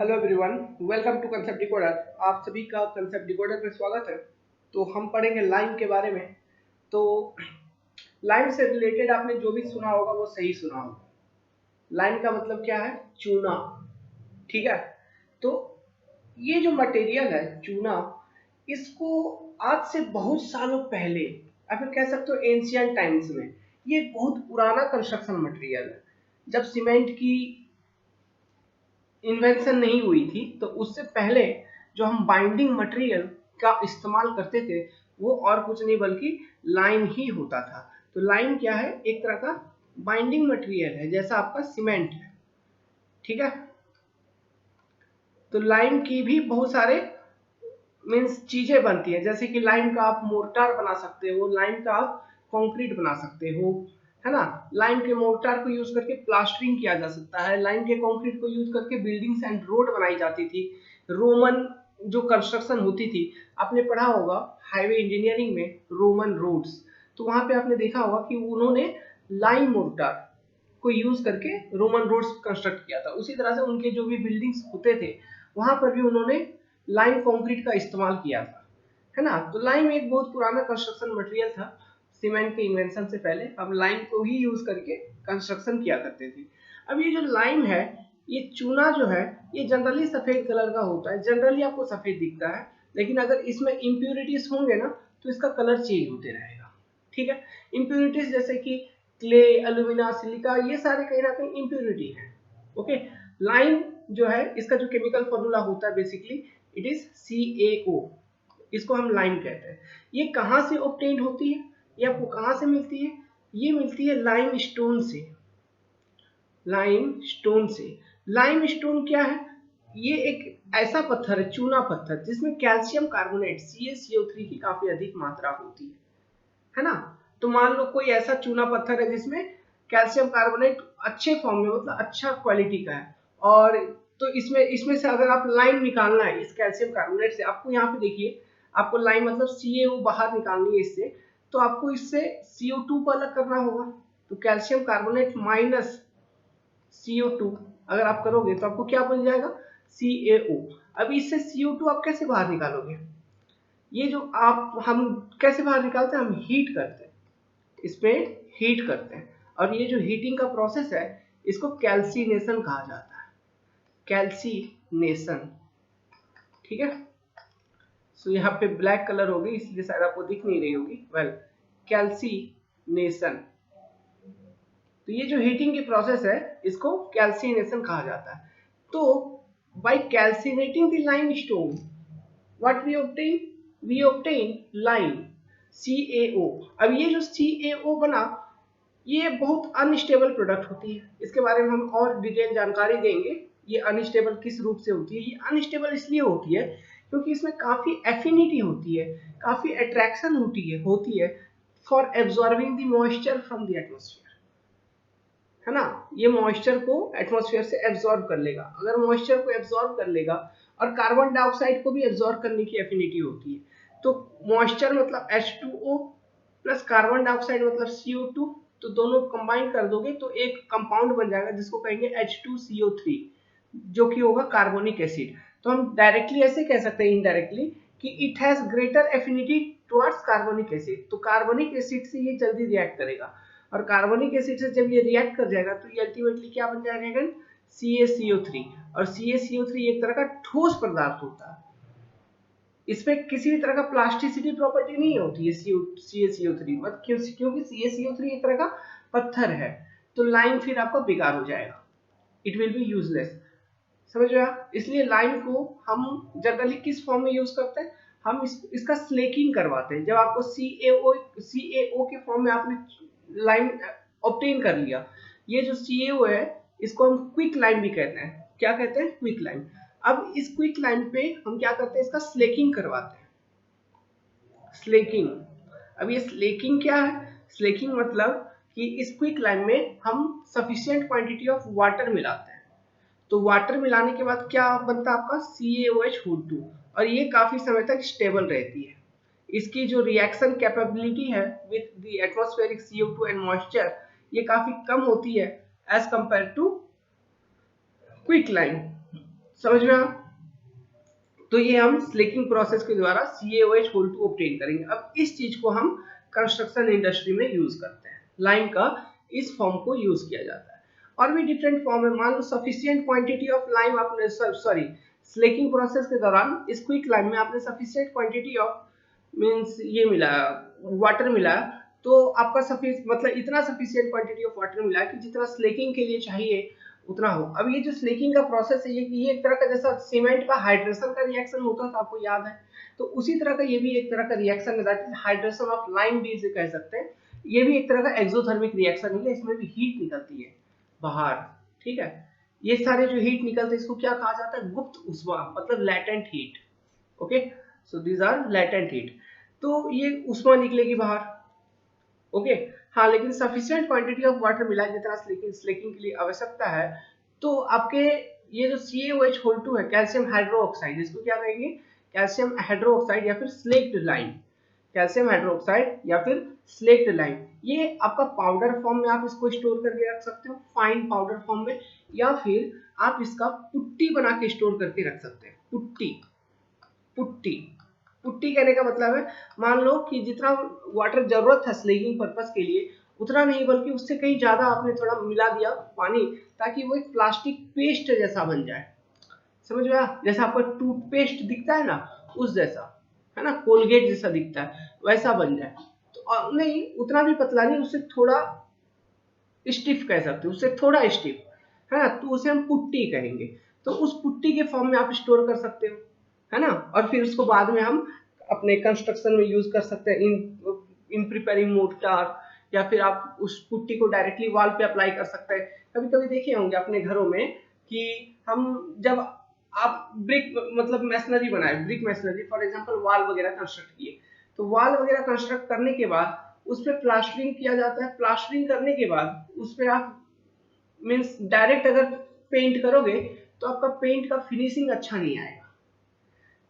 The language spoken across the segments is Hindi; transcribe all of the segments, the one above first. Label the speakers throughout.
Speaker 1: Hello everyone, welcome to concept decoder. आप सभी का कंसेप्ट डिकोडर में स्वागत है। तो हम पढ़ेंगे लाइम के बारे में। तो लाइम से रिलेटेड आपने जो भी सुना होगा वो सही सुना होगा। लाइम का मतलब क्या है? चूना। ठीक है। तो ये जो मटेरियल है चूना, इसको आज से बहुत सालों पहले या फिर कह सकते हो एंशियंट टाइम्स में, ये बहुत पुराना कंस्ट्रक्शन मटेरियल है। जब सीमेंट की इन्वेंशन नहीं हुई थी तो उससे पहले जो हम बाइंडिंग मटेरियल का इस्तेमाल करते थे वो और कुछ नहीं बल्कि लाइम ही होता था। तो लाइम क्या है? एक तरह का बाइंडिंग मटेरियल है, जैसा आपका सीमेंट है। ठीक है। तो लाइम की भी बहुत सारे मीन्स चीजें बनती है, जैसे कि लाइम का आप मोर्टार बना सकते हो, लाइम का आप कंक्रीट बना सकते हो, है ना। लाइम के मोर्टार को यूज करके प्लास्टरिंग किया जा सकता है, लाइम के कंक्रीट को यूज करके बिल्डिंग्स एंड रोड बनाई जाती थी। रोमन जो कंस्ट्रक्शन होती थी, आपने पढ़ा होगा हाईवे इंजीनियरिंग में रोमन रोड्स, तो वहां पे आपने देखा होगा कि उन्होंने लाइम मोर्टार को यूज करके रोमन रोड्स कंस्ट्रक्ट किया था। उसी तरह से उनके जो भी बिल्डिंग्स होते थे वहां पर भी उन्होंने लाइम कंक्रीट का इस्तेमाल किया था, है ना। तो लाइम एक बहुत पुराना कंस्ट्रक्शन मटेरियल था। सीमेंट के इन्वेंशन से पहले हम लाइम को ही यूज करके कंस्ट्रक्शन किया करते थे। अब ये जो लाइम है, ये चूना जो है, ये जनरली सफेद कलर का होता है। जनरली आपको सफेद दिखता है, लेकिन अगर इसमें इम्प्योरिटीज होंगे ना तो इसका कलर चेंज होते रहेगा। ठीक है। इम्प्योरिटीज जैसे कि क्ले, एल्यूमिना, सिलिका, ये सारे कहीं ना कहीं इम्प्योरिटी है। ओके। लाइम जो है, इसका जो केमिकल फॉर्मूला होता है बेसिकली इट इज CaO। इसको हम लाइम कहते हैं। ये कहाँ से ऑब्टेन होती है? ये आपको कहाँ से मिलती है? ये मिलती है लाइम स्टोन से। लाइम स्टोन से। लाइम स्टोन क्या है? ये एक ऐसा पत्थर है, चूना पत्थर, जिसमें कैल्शियम कार्बोनेट CaCO3 की काफी अधिक मात्रा होती है ना। तो मान लो कोई ऐसा चूना पत्थर है जिसमें कैल्शियम कार्बोनेट अच्छे फॉर्म में, मतलब अच्छा क्वालिटी का है, और तो इसमें इसमें से अगर आप लाइम निकालना है इस कैल्शियम कार्बोनेट से, आपको यहाँ पे देखिए, आपको लाइम मतलब CaO बाहर निकालनी है इससे, तो आपको इससे CO2 को अलग करना होगा। तो कैल्शियम कार्बोनेट माइनस CO2 अगर आप करोगे तो आपको क्या बन जाएगा? CaO। अब इससे CO2 आप कैसे बाहर निकालोगे? ये जो आप हम कैसे बाहर निकालते हैं? हम हीट करते हैं, इस पे हीट करते हैं, और ये जो हीटिंग का प्रोसेस है इसको कैल्सिनेशन कहा जाता है। कैल्सिनेशन। ठीक है। सो यहाँ पे ब्लैक कलर होगी इसलिए शायद आपको दिख नहीं रही होगी। Well, calcination. तो ये जो हीटिंग की प्रोसेस है इसको कैल्सिनेशन कहा जाता है। तो by calcinating the limestone what we obtain? We obtain lime CaO। अब ये जो CaO बना, ये बहुत अनस्टेबल प्रोडक्ट होती है। इसके बारे में हम और डिटेल जानकारी देंगे। ये अनस्टेबल किस रूप से होती है? ये अनस्टेबल इसलिए होती है क्योंकि इसमें काफी एफिनिटी होती है, काफी अट्रैक्शन होती है for absorbing the moisture from the atmosphere, है ना। ये मॉइस्चर को एटमॉस्फेयर से एब्जॉर्ब कर लेगा। अगर मॉइस्चर को एब्जॉर्ब कर लेगा, और कार्बन डाइऑक्साइड को भी एब्जॉर्ब करने की एफिनिटी होती है, तो मॉइस्चर मतलब H2O प्लस कार्बन डाइऑक्साइड मतलब CO2, तो दोनों कंबाइन कर दोगे तो एक कंपाउंड बन जाएगा जिसको कहेंगे H2CO3, जो कि होगा कार्बोनिक एसिड। तो हम डायरेक्टली ऐसे कह सकते हैं, इनडायरेक्टली, कि it has greater affinity towards carbonic acid. तो कार्बोनिक एसिड से ये जल्दी रिएक्ट करेगा, और कार्बोनिक एसिड से जब ये रिएक्ट कर जाएगा तो ये अल्टीमेटली क्या बन जाएगा? CaCO3। और CaCO3 एक तरह का ठोस पदार्थ होता है। इसमें किसी भी तरह का प्लास्टिसिटी प्रॉपर्टी नहीं होती है CaCO3, मत क्योंकि CaCO3 एक तरह का पत्थर है। तो लाइम फिर आपका बेकार हो जाएगा, इट विल बी यूजलेस। समझ रहे आप? इसलिए लाइम को हम जनरली किस फॉर्म में यूज करते हैं? हम इसका स्लेकिंग करवाते हैं। जब आपको CaO के फॉर्म में आपने लाइम ऑब्टेन कर लिया, ये जो CaO है इसको हम क्विक लाइम भी कहते हैं। क्या कहते हैं? Quick lime. अब इस क्विक लाइम पे हम क्या करते हैं? इसका स्लेकिंग करवाते हैं। स्लेकिंग। अब ये स्लेकिंग क्या है? स्लेकिंग मतलब कि इस क्विक लाइम में हम सफिशिएंट क्वांटिटी ऑफ वाटर मिलाते हैं। तो वाटर मिलाने के बाद क्या बनता है आपका? CaOH2, और ये काफी समय तक स्टेबल रहती है। इसकी जो रिएक्शन कैपेबिलिटी है with the atmospheric CO2 and moisture, ये काफी कम होती है as compare to quick lime. समझ में आप? तो ये हम स्लेकिंग प्रोसेस के द्वारा CaOH होल 2 ऑब्टेन करेंगे। अब इस चीज को हम कंस्ट्रक्शन इंडस्ट्री में यूज करते हैं, लाइम का इस फॉर्म को यूज किया जाता है। और भी डिफरेंट फॉर्म है, मान लो सफिशिएंट क्वांटिटी ऑफ लाइम आपने सॉरी स्लेकिंग प्रोसेस के दौरान इस क्विक लाइम में आपने सफिशिएंट क्वांटिटी ऑफ मींस ये मिला वाटर मिला, तो आपका मतलब इतना सफिशिएंट क्वांटिटी ऑफ वाटर मिला कि जितना स्लेकिंग के लिए चाहिए उतना हो। अब ये जो स्लेकिंग का प्रोसेस है ये एक तरह का जैसा सीमेंट का हाइड्रेशन का रिएक्शन होता था, आपको याद है, तो उसी तरह का ये भी एक तरह का रिएक्शन है, that is hydration of lime भी इसे कह सकते हैं। ये भी एक तरह का एक्सोथर्मिक रिएक्शन है, इसमें भी हीट निकलती है बाहर, ठीक है। ये सारे जो हीट निकलते हैं इसको क्या कहा जाता है, गुप्त ऊष्मा, मतलब latent heat. Okay, so these are latent heat. तो ये ऊष्मा निकलेगी बाहर। ओके, हाँ, लेकिन सफिशिएंट क्वांटिटी ऑफ वाटर मिला जितना स्लेकिंग के लिए आवश्यकता है, तो आपके ये जो CaOH होल 2 है, कैल्शियम हाइड्रोक्साइड, इसको क्या कहेंगे, कैल्शियम हाइड्रोक्साइड या फिर स्लेक्ड लाइम, कैल्शियम हाइड्रोक्साइड या फिर स्लेक्ड लाइम। ये आपका पाउडर फॉर्म में आप इसको स्टोर करके रख सकते हो, फाइन पाउडर फॉर्म में, या फिर आप इसका पुट्टी बना के स्टोर करके रख सकते हैं। पुट्टी पुट्टी पुट्टी कहने का मतलब है, मान लो कि जितना वाटर जरूरत है स्लेकिंग पर्पस के लिए उतना नहीं, बल्कि उससे कहीं ज्यादा आपने थोड़ा मिला दिया पानी, ताकि वो एक प्लास्टिक पेस्ट जैसा बन जाए। समझ में आया? जैसा आपको टूथपेस्ट दिखता है ना, उस जैसा, है ना, कोलगेट जैसा दिखता है, वैसा बन जाए। तो नहीं उतना भी पतला नहीं, उससे थोड़ा स्टिफ कह सकते हो, उससे थोड़ा स्टिफ, है ना, तो उसे हम पुट्टी कहेंगे। तो उस पुट्टी के फॉर्म में आप स्टोर कर सकते हो, है ना, और फिर उसको बाद में हम अपने कंस्ट्रक्शन में यूज कर सकते हैं, इन प्रिपेयरिंग मोर्टार, या फिर आप उस पुट्टी को डायरेक्टली वॉल पे अप्लाई कर सकते हैं। कभी कभी देखे होंगे अपने घरों में कि हम जब आप ब्रिक मतलब मैसनरी बनाए, brick masonry for example wall वगैरह कंस्ट्रक्ट किए, तो वॉल वगैरह कंस्ट्रक्ट करने के बाद उस पर प्लास्टरिंग किया जाता है। प्लास्टरिंग करने के बाद उस पर आप मीन्स डायरेक्ट अगर पेंट करोगे तो आपका पेंट का फिनिशिंग अच्छा नहीं आएगा,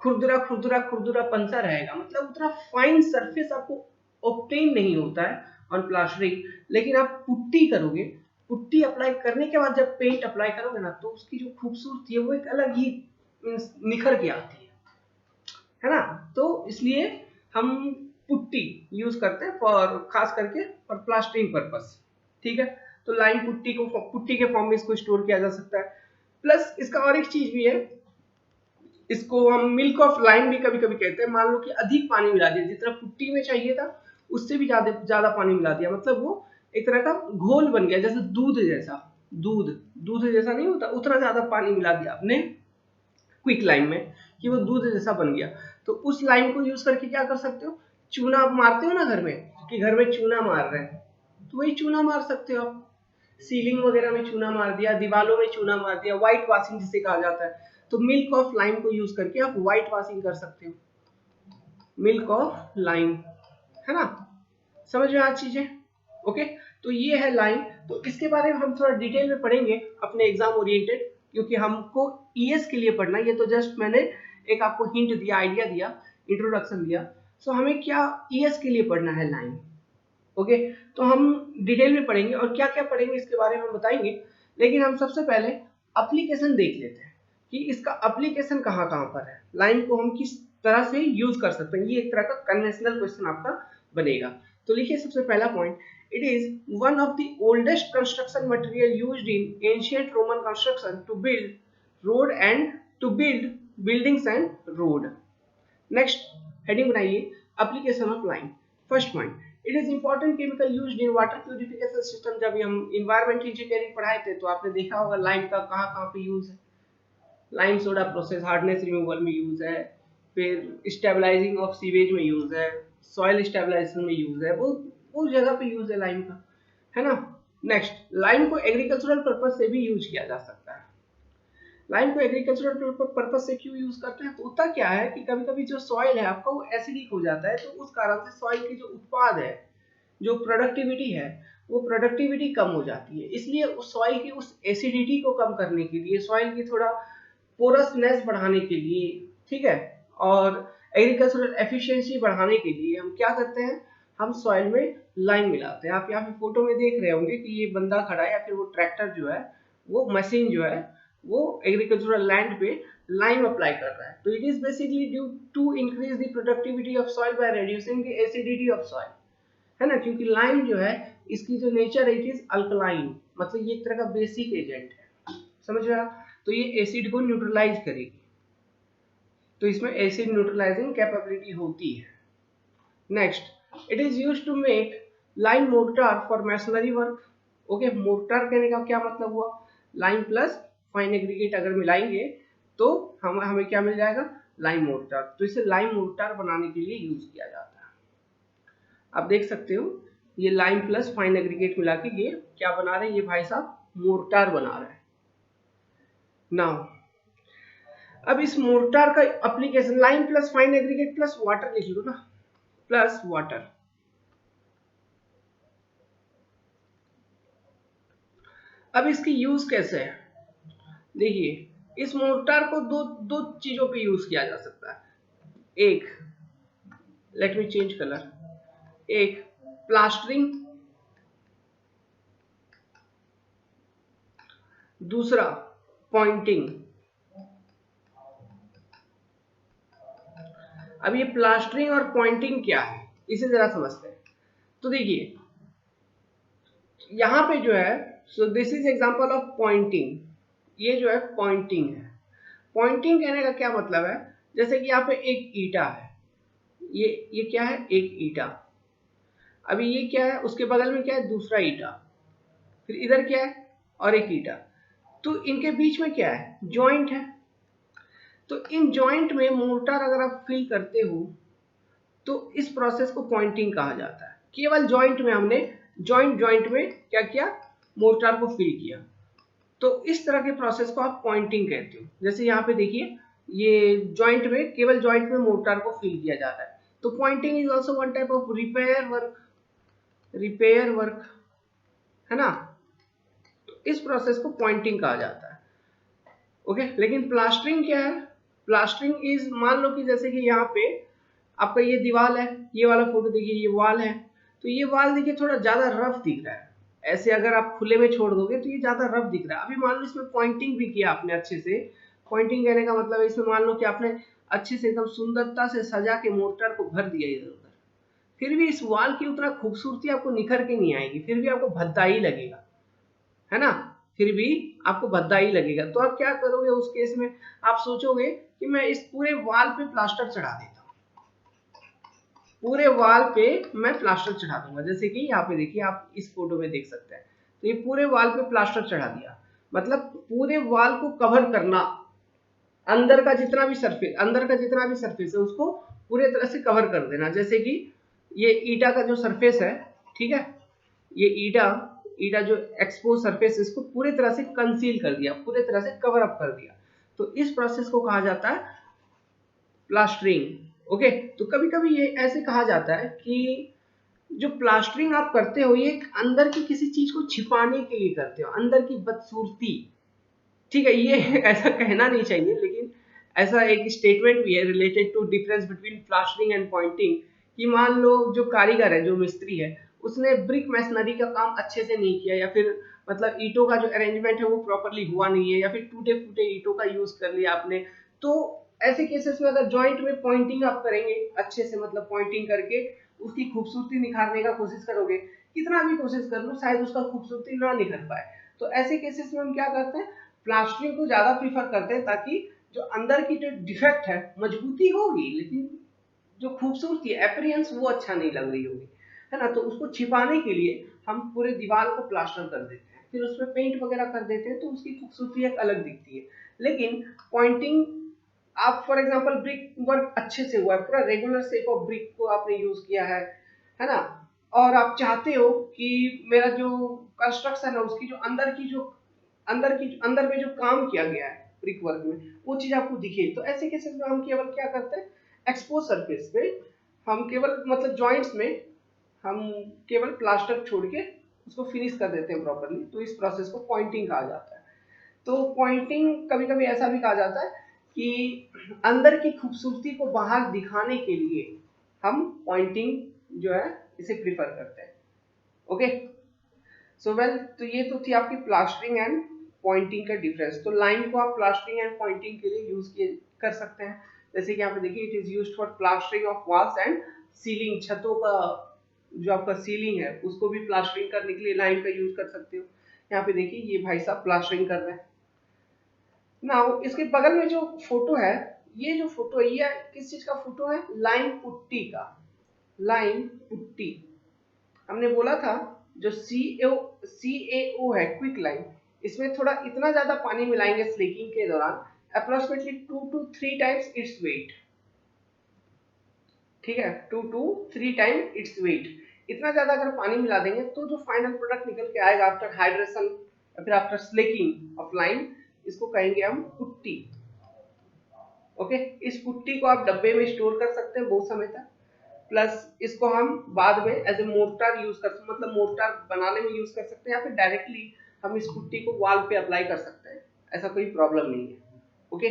Speaker 1: खुरदुरा खुरदुरा खुरदुरा पंसा रहेगा, मतलब उतना फाइन सरफेस आपको ऑब्टेन नहीं होता है ऑन प्लास्टरिंग। लेकिन आप पुट्टी करोगे, पुट्टी अप्लाई करने के बाद जब पेंट अप्लाई करोगे ना, तो उसकी जो खूबसूरती है वो एक अलग ही निखर के आती है ना। तो इसलिए हम पुट्टी यूज करते हैं फॉर खास करके फॉर प्लास्टरिंग पर्पस, ठीक है। तो लाइम पुट्टी को पुट्टी के फॉर्म में इसको स्टोर किया जा सकता है। प्लस इसका और एक चीज भी है, इसको हम मिल्क ऑफ लाइम भी कभी कभी कहते हैं। मान लो कि अधिक पानी मिला दिया, जितना पुट्टी में चाहिए था उससे भी ज्यादा पानी मिला दिया, मतलब वो एक तरह का घोल बन गया, जैसे दूध जैसा, दूध दूध जैसा नहीं होता, उतना ज्यादा पानी मिला दिया आपने क्विक लाइम में कि वो दूध जैसा बन गया। तो उस लाइम को यूज करके क्या कर सकते हो, चूना आप मारते हो ना घर में, कि घर में चूना मार रहे हैं, तो वही चूना मार सकते हो आप। सीलिंग वगैरह में चूना मार दिया, दीवालों में चूना मार दिया, व्हाइट वॉशिंग जिसे कहा जाता है, तो मिल्क ऑफ लाइम को यूज करके आप व्हाइट वॉशिंग कर सकते हो, मिल्क ऑफ लाइम, है ना। समझ में आ चीजें? ओके, तो ये है लाइम। तो इसके बारे में हम थोड़ा डिटेल में पढ़ेंगे अपने एग्जाम ओरिएंटेड, क्योंकि हमको ईएस के लिए पढ़ना, ये तो जस्ट मैंने एक आपको हिंट दिया, आइडिया दिया, इंट्रोडक्शन दिया। सो हमें क्या ईएस के लिए पढ़ना है लाइम। ओके, तो हम डिटेल में पढ़ेंगे और क्या क्या पढ़ेंगे इसके बारे में हम बताएंगे। लेकिन हम सबसे पहले एप्लीकेशन देख लेते हैं कि इसका एप्लीकेशन कहाँ कहाँ पर है, लाइम को हम किस तरह से यूज कर सकते हैं। ये एक तरह का कन्वेंशनल क्वेश्चन आपका बनेगा। तो लिखिए सबसे पहला point, it is one of the oldest construction material used in ancient Roman construction to build road and to build buildings and road. Next heading बनाइए, application of lime. First point, it is important chemical used in water purification system. जब हम इन्वायरमेंट इंजीनियरिंग पढ़ाए थे तो आपने देखा होगा लाइम का कहाँ कहाँ पे यूज है। Lime soda process hardness removal में यूज है, फिर स्टेबलाइजिंग ऑफ सीवेज में यूज है, सॉइल स्टेबलाइजेशन में यूज है, वो जगह पे यूज है लाइम का, है ना। नेक्स्ट, लाइम को एग्रीकल्चरल पर्पज से भी यूज किया जा सकता है। लाइम को एग्रीकल्चरल पर्पज से क्यों यूज करते हैं, तो होता क्या है कि कभी कभी जो सॉइल है आपका वो एसिडिक हो जाता है, तो उस कारण से सॉइल की जो उत्पाद है, जो प्रोडक्टिविटी है, वो प्रोडक्टिविटी कम हो जाती है। इसलिए उस सॉइल की उस एसिडिटी को कम करने के लिए, सॉइल की थोड़ा पोरसनेस बढ़ाने के लिए, ठीक है, और एग्रीकल्चरल एफिशिएंसी बढ़ाने के लिए हम क्या करते हैं, हम सॉइल में लाइम मिलाते हैं। आप यहाँ पे फोटो में देख रहे होंगे कि ये बंदा खड़ा है या फिर वो ट्रैक्टर जो है, वो मशीन जो है वो एग्रीकल्चरल लैंड पे लाइम अप्लाई कर रहा है। तो it is basically due to increase the productivity of soil by reducing the acidity of soil, है ना, क्योंकि लाइम जो है इसकी जो नेचर है इट इज अल्कलाइन, मतलब ये एक तरह का बेसिक एजेंट है, समझ रहे आप। तो ये एसिड को न्यूट्रलाइज करेगी, तो इसमें एसिड न्यूट्रलाइजिंग कैपेबिलिटी होती है। Next, it is used to make lime mortar for masonry work. Okay, mortar कहने का क्या मतलब हुआ, लाइम प्लस फाइन एग्रीगेट अगर मिलाएंगे तो हमें क्या मिल जाएगा, लाइम मोर्टार। तो इसे लाइम मोर्टार बनाने के लिए यूज किया जाता है। आप देख सकते हो ये लाइम प्लस फाइन एग्रीगेट मिला के ये क्या बना रहे हैं, ये भाई साहब मोर्टार बना रहे हैं। नाउ अब इस मोर्टार का application, lime plus fine aggregate plus water लिख लो ना, प्लस वाटर। अब इसकी यूज कैसे है, देखिए इस मोर्टार को दो दो चीजों पे यूज किया जा सकता है। एक, लेट मी चेंज कलर, एक प्लास्टरिंग, दूसरा पॉइंटिंग। अब ये प्लास्टरिंग और पॉइंटिंग क्या है इसे जरा समझते हैं। तो देखिए यहां पे जो है, so this is example of pointing, ये जो है पॉइंटिंग है। पॉइंटिंग कहने का क्या मतलब है, जैसे कि यहाँ पे एक ईटा है, ये क्या है, एक ईटा। अभी ये क्या है, उसके बगल में क्या है, दूसरा ईटा, फिर इधर क्या है और एक ईटा। तो इनके बीच में क्या है, जॉइंट है। तो इन जॉइंट में मोर्टार अगर आप फिल करते हो तो इस प्रोसेस को पॉइंटिंग कहा जाता है। केवल जॉइंट में हमने जॉइंट में क्या किया, मोर्टार को फिल किया। तो इस तरह के प्रोसेस को आप पॉइंटिंग कहते हो। जैसे यहाँ पे देखिए ये जॉइंट में, केवल जॉइंट में मोर्टार को फिल किया जाता है। तो Poynting is also one type of repair work, है ना। तो इस प्रोसेस को पॉइंटिंग कहा जाता है। ओके, लेकिन प्लास्टरिंग क्या है, प्लास्टरिंग इज, मान लो कि जैसे कि यहाँ पे आपका ये दीवार है, ये वाला फोटो देखिए, ये वॉल है, तो ये वॉल देखिए थोड़ा ज्यादा रफ दिख रहा है। ऐसे अगर आप खुले में छोड़ दोगे तो ये ज्यादा रफ दिख रहा है। अभी मान लो इसमें पॉइंटिंग भी किया आपने अच्छे से, पॉइंटिंग कहने का मतलब है इसमें मान लो कि आपने अच्छे से एकदम सुंदरता से सजा के मोर्टार को भर दिया इधर उधर, फिर भी इस वॉल की उतना खूबसूरती आपको निखर के नहीं आएगी, फिर भी आपको भद्दा ही लगेगा, है ना, फिर भी आपको भद्दा ही लगेगा। तो आप क्या करोगे उस केस में, आप सोचोगे कि मैं इस पूरे वॉल पे प्लास्टर चढ़ा देता हूँ, पूरे वॉल पे मैं प्लास्टर चढ़ा दूंगा। जैसे कि यहाँ पे देखिए आप इस फोटो में देख सकते हैं, तो ये पूरे वॉल पे प्लास्टर चढ़ा दिया, मतलब पूरे वॉल को कवर करना, अंदर का जितना भी सरफेस है उसको पूरे तरह से कवर कर देना। जैसे कि ये ईटा का जो सरफेस है, ठीक है, ये ईटा ईटा जो एक्सपोज सरफेस है इसको पूरे तरह से कंसील कर दिया, पूरे तरह से कवर अप कर दिया। तो इस प्रोसेस को कहा जाता है प्लास्टरिंग। ओके, तो कभी कभी ये ऐसे कहा जाता है कि जो प्लास्टरिंग आप करते हो ये अंदर की किसी चीज को छिपाने के लिए करते हो, अंदर की बदसूरती, ठीक है, ये ऐसा कहना नहीं चाहिए, लेकिन ऐसा एक स्टेटमेंट भी है related to difference between plastering and pointing, कि मान लो जो कारीगर है, जो मिस्त्री है, उसने ब्रिक मैसनरी का काम अच्छे से नहीं किया, या फिर मतलब ईंटों का जो अरेंजमेंट है वो प्रॉपरली हुआ नहीं है, या फिर टूटे फूटे ईंटों का यूज कर लिया आपने। तो ऐसे केसेस में अगर जॉइंट में पॉइंटिंग आप करेंगे अच्छे से, मतलब पॉइंटिंग करके उसकी खूबसूरती निखारने का कोशिश करोगे, कितना भी कोशिश कर लो शायद उसका खूबसूरती ना निखर पाए। तो ऐसे केसेस में हम क्या करते हैं, प्लास्टरिंग को ज्यादा प्रीफर करते हैं, ताकि जो अंदर की जो डिफेक्ट है, मजबूती होगी लेकिन जो खूबसूरती है, अपीयरेंस वो अच्छा नहीं लग रही होगी, है ना। तो उसको छिपाने के लिए हम पूरे दीवार को प्लास्टर कर देते हैं, फिर उसमें पेंट वगैरह कर देते हैं, तो उसकी खूबसूरती एक अलग दिखती है। लेकिन पॉइंटिंग, आप फॉर एग्जांपल ब्रिक वर्क अच्छे से हुआ है, पूरा रेगुलर शेप ऑफ ब्रिक को आपने यूज किया है ना, और आप चाहते हो कि मेरा जो कंस्ट्रक्शन है उसकी जो अंदर में जो काम किया गया है ब्रिक वर्क में, वो चीज आपको दिखे। तो ऐसे केसेस में हम केवल क्या करते हैं, एक्सपोज सरफेस पे हम केवल मतलब जॉइंट्स में हम केवल प्लास्टर छोड़ के उसको फिनिश कर देते हैं प्रॉपरली। तो इस प्रोसेस को पॉइंटिंग कहा जाता है। तो पॉइंटिंग कभी कभी ऐसा भी कहा जाता है कि अंदर की खूबसूरती को बाहर दिखाने के लिए हम पॉइंटिंग जो है इसे प्रीफर करते हैं। ओके, सो वेल, तो ये तो थी आपकी प्लास्टरिंग एंड पॉइंटिंग का डिफरेंस। तो लाइन को आप प्लास्टरिंग एंड पॉइंटिंग के लिए यूज कर सकते हैं। जैसे कि यहाँ पे देखिए, it is used for plastering of walls and ceiling. छतों का जो आपका सीलिंग है उसको भी प्लास्टरिंग करने के लिए लाइन का यूज कर सकते हो। यहाँ पे देखिए ये भाई साहब प्लास्टरिंग कर रहे हैं। नाउ इसके बगल में जो फोटो है, ये जो फोटो है ये किस चीज का फोटो है? लाइन पुट्टी का। लाइन पुट्टी हमने बोला था जो CAO है, क्विक लाइन, इसमें थोड़ा इतना ज्यादा पानी मिलाएंगे स्लीकिंग के दौरान, approximately 2 to 3 times its weight. ठीक है, 2 to 3 टाइम इट्स वेट। इतना ज्यादा अगर पानी मिला देंगे तो जो फाइनल प्रोडक्ट निकल के आएगा आफ्टर हाइड्रेशन या फिर आफ्टर स्लेकिंग ऑफ लाइन, इसको कहेंगे हम पुट्टी। ओके, इस पुट्टी को आप डब्बे में स्टोर कर सकते हैं बहुत समय तक। प्लस इसको हम बाद में एज ए मोर्टार यूज कर सकते, मतलब मोर्टार बनाने में यूज कर सकते हैं, या फिर डायरेक्टली हम इस पुट्टी को वॉल पे अप्लाई कर सकते हैं, ऐसा कोई प्रॉब्लम नहीं है। ओके,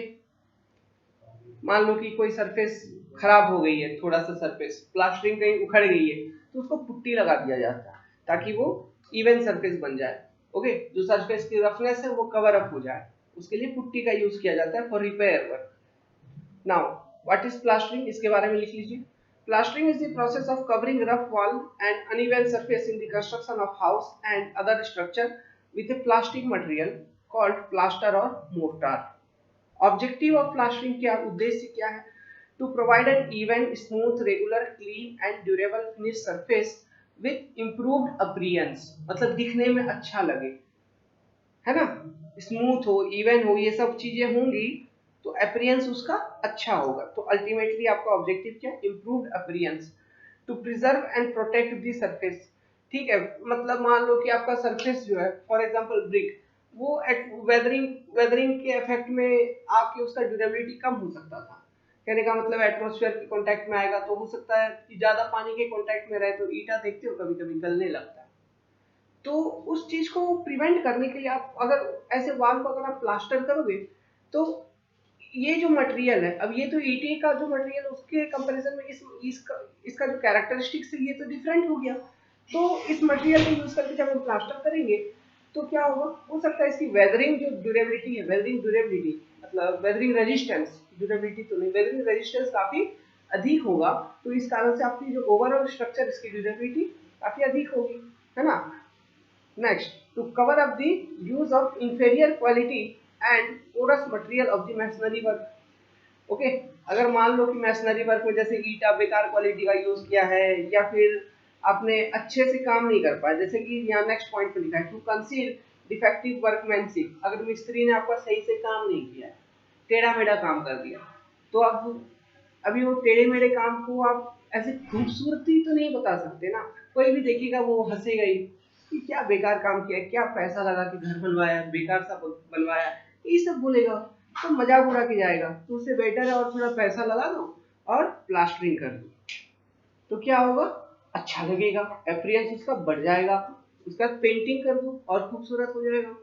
Speaker 1: मान लो कि कोई सरफेस खराब हो गई है, थोड़ा सा सरफेस प्लास्टरिंग कहीं उखड़ गई है, तो उसको पुट्टी लगा दिया जाता है ताकि वो इवन सरफेस बन जाए। ओके, जो सरफेस की रफनेस है वो कवर अप हो जाए, उसके लिए पुट्टी का यूज किया जाता है for repair work. Now what is plastering, इसके बारे में लिख लीजिए। Plastering is the process of covering rough wall and uneven surface in the construction of house and other structure with a plastic material called plaster or mortar. Objective of plastering क्या, उद्देश्य क्या है? To provide an even, smooth, regular, clean and durable finished surface with improved appearance, मतलब दिखने में अच्छा लगे, है ना, स्मूथ हो, इवन हो, ये सब चीजें होंगी तो अपीयरेंस उसका अच्छा होगा। तो अल्टीमेटली आपका ऑब्जेक्टिव क्या? Improved appearance. To preserve and protect the surface. ठीक है, मतलब मान लो कि आपका सरफेस जो है, फॉर एग्जांपल ब्रिक, वो वेदरिंग वेदरिंग के इफेक्ट में आके उसका ड्यूरेबिलिटी कम हो सकता था। कहने का मतलब एटमॉस्फेयर के कांटेक्ट में आएगा तो हो सकता है कि ज्यादा पानी के कांटेक्ट में रहे तो ईटा देखते हो कभी कभी गलने लगता है। तो उस चीज को प्रिवेंट करने के लिए आप अगर ऐसे वॉल को अगर आप प्लास्टर करोगे तो ये जो मटेरियल है, अब ये तो ईटे का जो मटेरियल उसके कंपैरिजन में इसका जो कैरेक्टरिस्टिक्स है ये तो डिफरेंट हो गया। तो इस मटेरियल को यूज करके जब हम प्लास्टर करेंगे तो क्या होगा, हो सकता है इसकी वेदरिंग जो ड्यूरेबिलिटी है, वेदरिंग ड्यूरेबिलिटी मतलब वेदरिंग रेजिस्टेंस, ड्यूरेबिलिटी तो नहीं, वेदरिंग रेजिस्टेंस काफी अधिक होगा। तो इस कारण से आपकी जो ओवरऑल स्ट्रक्चर इसकी ड्यूरेबिलिटी काफी अधिक होगी, है ना। Next, to cover up the use of inferior quality and porous material of the masonry work. Okay, अगर मान लो कि मैसनरी वर्क में जैसे ईटा बेकार क्वालिटी का यूज किया है या फिर आपने अच्छे से काम नहीं कर पाया, जैसे कि यहाँ नेक्स्ट पॉइंट पे लिखा है टू कंसील डिफेक्टिव वर्कमैनशिप। अगर मिस्त्री ने आपका सही से काम नहीं किया, टेढ़ा मेढ़ा काम कर दिया, तो अब अभी वो टेढ़े मेढ़े काम को आप ऐसे खूबसूरती तो नहीं बता सकते ना, कोई भी देखेगा वो हंसेगा ही कि क्या बेकार काम किया, क्या पैसा लगा के घर बनवाया, बेकार सा बनवाया, ये सब बोलेगा तो मजाक उड़ा के जाएगा। तो उससे बेटर है और थोड़ा पैसा लगा दो और प्लास्टरिंग कर दो, तो क्या होगा, अच्छा लगेगा, अपीयरेंस उसका बढ़ जाएगा। उसका पेंटिंग कर दो और खूबसूरत हो जाएगा।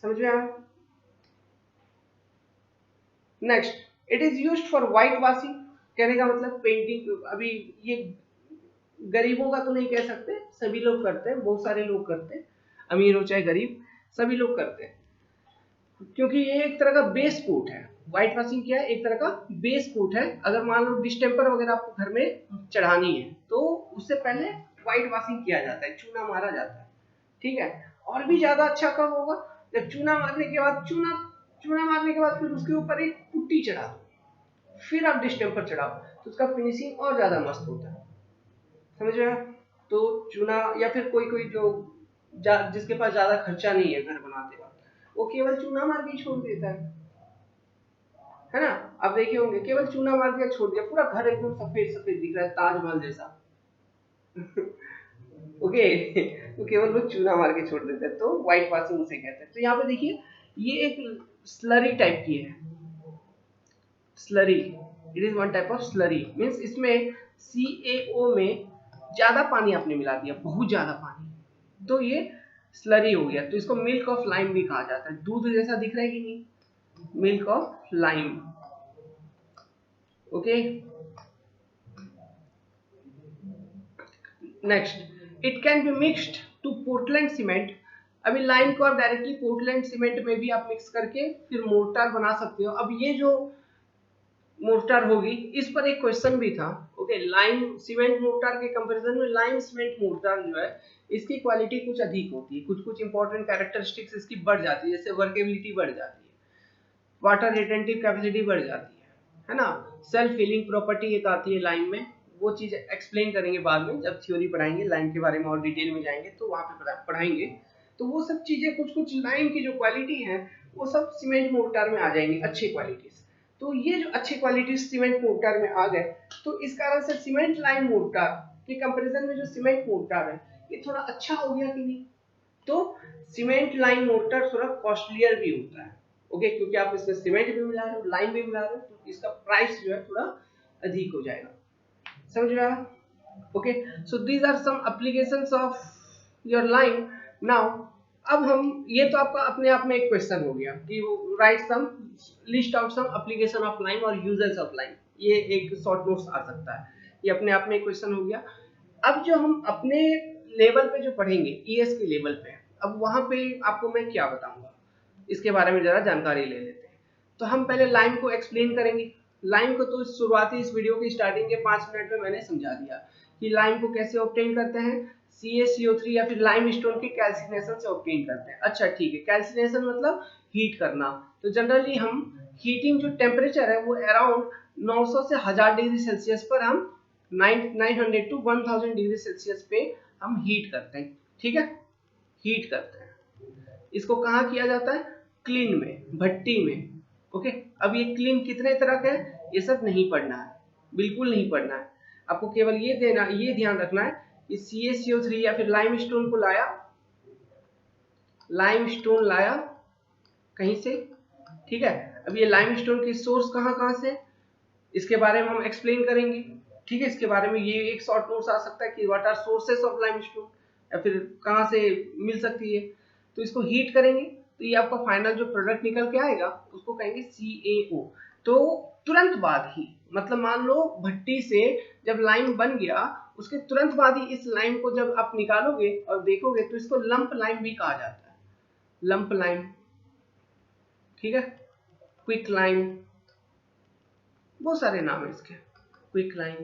Speaker 1: समझ में आया? Next, it is used for white washing. कहने का मतलब पेंटिंग, अभी ये गरीबों का तो नहीं कह सकते, सभी लोग करते हैं, बहुत सारे लोग करते हैं, अमीर हो चाहे गरीब, सभी लोग करते हैं, क्योंकि ये एक तरह का बेस कोट है। व्हाइट वॉशिंग क्या है, एक तरह का बेस कोट है। अगर मान लो डिस्टेम्पर वगैरह आपको घर में चढ़ानी है तो उससे पहले व्हाइट वॉशिंग किया जाता है, चूना मारा जाता है। ठीक है, और भी ज्यादा अच्छा कब होगा, जब चूना मारने के बाद चूना मारने के बाद फिर उसके ऊपर एक पुट्टी चढ़ा दो, फिर आप डिस्टेम्पर चढ़ाओ तो उसका फिनिशिंग और ज्यादा मस्त होता है। समझ रहे हैं? तो चूना या फिर कोई कोई जो जिसके पास ज्यादा खर्चा नहीं है घर बनाते वक्त, वो केवल चूना मार के छोड़ देता है ना। आप देखे होंगे केवल चूना मार दिया छोड़ दिया, पूरा घर एकदम सफेद सफेद दिख रहा है ताजमहल जैसा। ओके, तो केवल वो चूना मार के छोड़ देते हैं, तो व्हाइट वॉशिंग उसे कहते हैं। तो यहाँ पे देखिए ये एक स्लरी टाइप की है, slurry, it is one type of slurry, means इसमें CaO में ज्यादा पानी आपने मिला दिया, बहुत ज्यादा पानी, तो ये स्लरी हो गया। तो इसको मिल्क ऑफ लाइम भी कहा जाता है। दूध जैसा दिख रहा है कि नहीं, milk of lime. Okay, next, it can be mixed to Portland cement अभी लाइम को आप डायरेक्टली पोर्टलैंड सीमेंट में भी आप मिक्स करके फिर मोर्टार बना सकते हो। अब ये जो मोर्टार होगी, इस पर एक क्वेश्चन भी था। ओके, लाइम सीमेंट मोर्टार के कंपैरिजन में लाइम सीमेंट मोर्टार जो है इसकी क्वालिटी कुछ अधिक होती है, कुछ कुछ इंपॉर्टेंट कैरेक्टरिस्टिक्स इसकी बढ़ जाती है, जैसे वर्केबिलिटी बढ़ जाती है, वाटर रिटेंटिव कैपेसिटी बढ़ जाती है ना, सेल्फ हीलिंग प्रॉपर्टी एक आती है लाइम में, वो चीज एक्सप्लेन करेंगे बाद में जब थ्योरी पढ़ाएंगे लाइम के बारे में और डिटेल में जाएंगे तो वहां पे पढ़ाएंगे। तो वो सब चीजें कुछ कुछ लाइम की जो क्वालिटी है वो सब सीमेंट मोर्टार में आ जाएंगी अच्छी क्वालिटी। तो ये जो अच्छी क्वालिटी सीमेंट मोर्टार में आ गए, तो इस कारण से सीमेंट लाइम मोर्टार के कंपैरिजन में जो सीमेंट मोर्टार है ये थोड़ा अच्छा हो गया कि नहीं। तो सीमेंट लाइम मोर्टार थोड़ा कॉस्टलियर भी होता है। ओके, क्योंकि आप इसमें सीमेंट भी मिला रहे हो, लाइम भी मिला रहे हो, तो इसका प्राइस जो है थोड़ा अधिक हो जाएगा। समझ रहे हो? Okay, so these are some applications of your lime. Now अब हम, ये तो आपका अपने आप में एक क्वेश्चन हो गया कि right some list out some application of lime और यूजर्स ऑफ लाइम, ये एक शॉर्ट नोट्स आ सकता है, ये अपने आप में एक क्वेश्चन हो गया। अब जो हम अपने लेवल पे जो पढ़ेंगे ईएस के लेवल पे, अब वहां पे आपको मैं क्या बताऊंगा इसके बारे में जरा जानकारी ले लेते हैं। तो हम पहले लाइम को एक्सप्लेन करेंगे। लाइम को तो शुरुआती इस वीडियो की स्टार्टिंग के 5 मिनट में मैंने समझा दिया कि लाइम को कैसे ऑब्टेन करते हैं, CaCO3 या फिर लाइम स्टोन के कैल्सिनेशन से ऑब्टेन करते हैं। अच्छा ठीक है, कैल्सिनेशन मतलब हीट करना। तो जनरली हम हीटिंग जो टेम्परेचर है वो अराउंड 900 से 1000 डिग्री सेल्सियस पर हम 900 टू 1000 डिग्री सेल्सियस पे हम हीट करते हैं। ठीक है, हीट करते हैं। इसको कहाँ किया जाता है? क्लीन में, भट्टी में। ओके, अब ये क्लीन कितने तरह का है ये सब नहीं पढ़ना है, बिल्कुल नहीं पढ़ना है। आपको केवल ये ध्यान रखना है कि CaCO3 या फिर लाइम स्टोन को लाया, लाइम स्टोन लाया कहीं से, ठीक है। अब ये लाइम स्टोन की सोर्स कहाँ से, इसके बारे में हम एक्सप्लेन करेंगे। ठीक है, इसके बारे में ये एक शॉर्ट नोट्स आ सकता है कि what are sources of limestone, या फिर कहाँ से मिल सकती है। तो इसको हीट करेंगे तो ये आपका फाइनल जो प्रोडक्ट निकल के आएगा उसको कहेंगे CaO। तो तुरंत बाद ही, मतलब मान लो भट्टी से जब लाइम बन गया उसके तुरंत बाद ही इस लाइम को जब आप निकालोगे और देखोगे तो इसको लंप लाइम भी कहा जाता है, लंप लाइम। ठीक है, क्विक लाइम, बहुत सारे नाम है इसके, quick lime,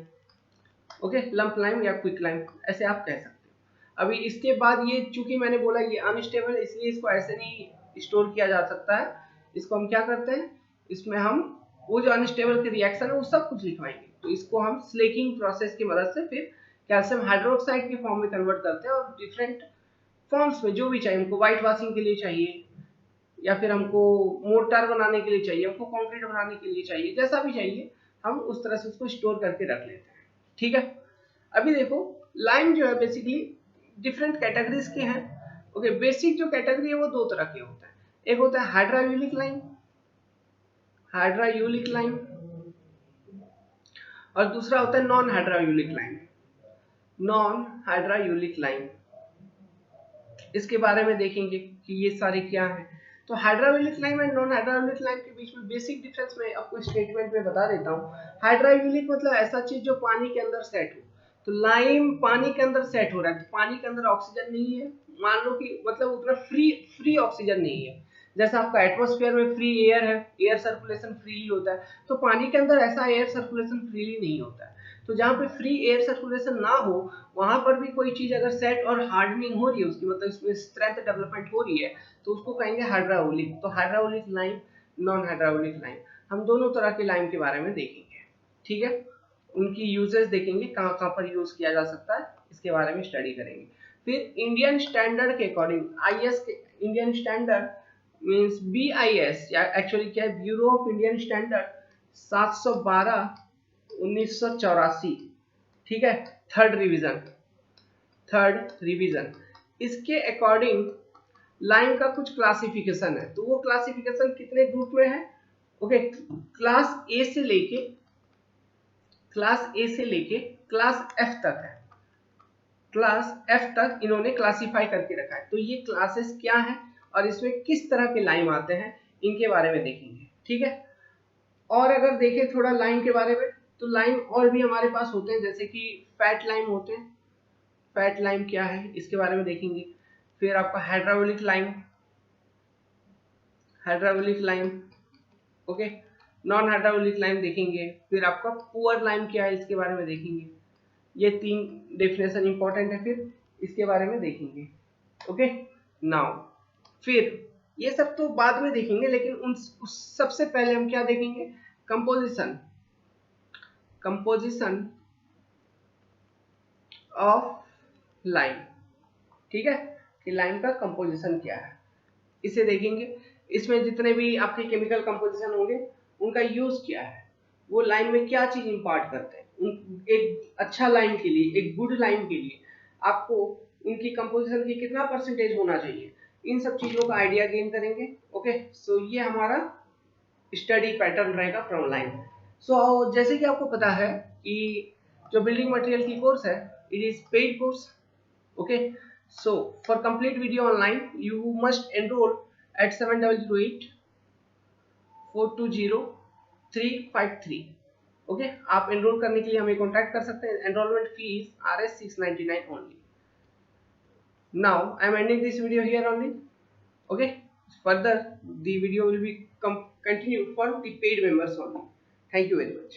Speaker 1: okay, lump lime या क्विक लाइम ऐसे आप कह सकते हो। अभी इसके बाद ये चूंकि मैंने बोला ये अनस्टेबल है इसलिए इसको ऐसे नहीं स्टोर किया जा सकता है। इसको हम क्या करते हैं, इसमें हम वो जो अनस्टेबल के रिएक्शन है वो सब कुछ लिखवाएंगे। तो इसको हम स्लेकिंग प्रोसेस की मदद से फिर कैल्शियम हाइड्रोक्साइड के फॉर्म में कन्वर्ट करते हैं और डिफरेंट फॉर्म्स में जो भी चाहिए, हमको व्हाइट वॉशिंग के लिए चाहिए या फिर हमको मोर्टार बनाने के लिए चाहिए, हमको कंक्रीट बनाने के लिए चाहिए, जैसा भी चाहिए हम उस तरह से उसको स्टोर करके रख लेते हैं। ठीक है, अभी देखो लाइम जो है बेसिकली डिफरेंट कैटेगरीज के हैं। ओके, बेसिक जो कैटेगरी है वो दो तरह के होते हैं, एक होता है हाइड्रायूलिक लाइम, हाइड्रायूलिक लाइम, और दूसरा होता है नॉन हाइड्रायूलिक लाइम, नॉन हाइड्रायूलिक लाइम। इसके बारे में देखेंगे कि ये सारे क्या हैं। तो हाइड्रायूलिक लाइम एंड नॉन हाइड्रायूलिक लाइम के बीच में बेसिक डिफरेंस मैं आपको स्टेटमेंट में बता देता हूँ। हाइड्रायूलिक मतलब ऐसा चीज जो पानी के अंदर सेट हो। तो लाइम पानी के अंदर सेट हो रहा है, तो पानी के अंदर ऑक्सीजन नहीं है, मान लो कि मतलब उतना फ्री ऑक्सीजन नहीं है, जैसा आपका एटमॉस्फेयर में फ्री एयर है, एयर सर्कुलेशन फ्रीली होता है, तो पानी के अंदर ऐसा एयर सर्कुलेशन फ्रीली नहीं होता है। तो जहाँ पे फ्री एयर सर्कुलेशन ना हो वहां पर भी कोई चीज अगर सेट और हार्डनिंग हो रही है उसकी, मतलब इसमें स्ट्रेंथ डेवलपमेंट हो रही है, तो उसको कहेंगे हाइड्राउलिक। तो हाइड्राउलिक लाइम, नॉन हाइड्राउलिक लाइम, हम दोनों तरह के लाइम के बारे में देखेंगे। ठीक है, उनकी यूजेस देखेंगे, कहाँ कहाँ पर यूज किया जा सकता है, इसके बारे में स्टडी करेंगे। फिर इंडियन स्टैंडर्ड के अकॉर्डिंग, आईएस के इंडियन स्टैंडर्ड मींस BIS या एक्चुअली क्या है, ब्यूरो ऑफ इंडियन स्टैंडर्ड 712 1984। ठीक है, थर्ड रिवीजन, इसके अकॉर्डिंग लाइम का कुछ क्लासिफिकेशन है। तो वो क्लासिफिकेशन कितने ग्रुप में है? ओके, क्लास ए से लेके क्लास F तक है, क्लास F तक इन्होंने क्लासिफाई करके रखा है। तो ये क्लासेस क्या है और इसमें किस तरह के लाइम आते हैं इनके बारे में देखेंगे। ठीक है, और अगर देखें थोड़ा लाइम के बारे में, तो लाइम और भी हमारे पास होते हैं, जैसे कि फैट लाइम होते हैं। फैट लाइम क्या है इसके बारे में देखेंगे। फिर आपका hydraulic lime, hydraulic lime, okay, non hydraulic lime देखेंगे, फिर आपका पुअर लाइम क्या है इसके बारे में देखेंगे। ये 3 डेफिनेशन इंपॉर्टेंट है, फिर इसके बारे में देखेंगे। ओके, नाउ फिर ये सब तो बाद में देखेंगे, लेकिन उस सबसे पहले हम क्या देखेंगे, कंपोजिशन, कंपोजिशन ऑफ लाइम। ठीक है, कि लाइम का कंपोजिशन क्या है, इसे देखेंगे। इसमें जितने भी आपके केमिकल कंपोजिशन होंगे उनका यूज क्या है, वो लाइम में क्या चीज इंपार्ट करते हैं। एक अच्छा लाइम के लिए, एक गुड लाइम के लिए आपको उनकी कंपोजिशन की कितना परसेंटेज होना चाहिए, इन सब चीजों का आइडिया गेन करेंगे। ओके, सो ये हमारा स्टडी पैटर्न रहेगा फ्रॉम लाइम। सो जैसे कि आपको पता है कि जो बिल्डिंग मटेरियल की कोर्स है, it is paid course. Okay, so for complete video online you must enroll at 7008 420 353। Okay, आप एनरोल करने के लिए हमें कॉन्टैक्ट कर सकते हैं। Enrolment fees RS 699 only. Now I am ending this video here only. Okay, further the video will be continued for the paid members only. Thank you very much.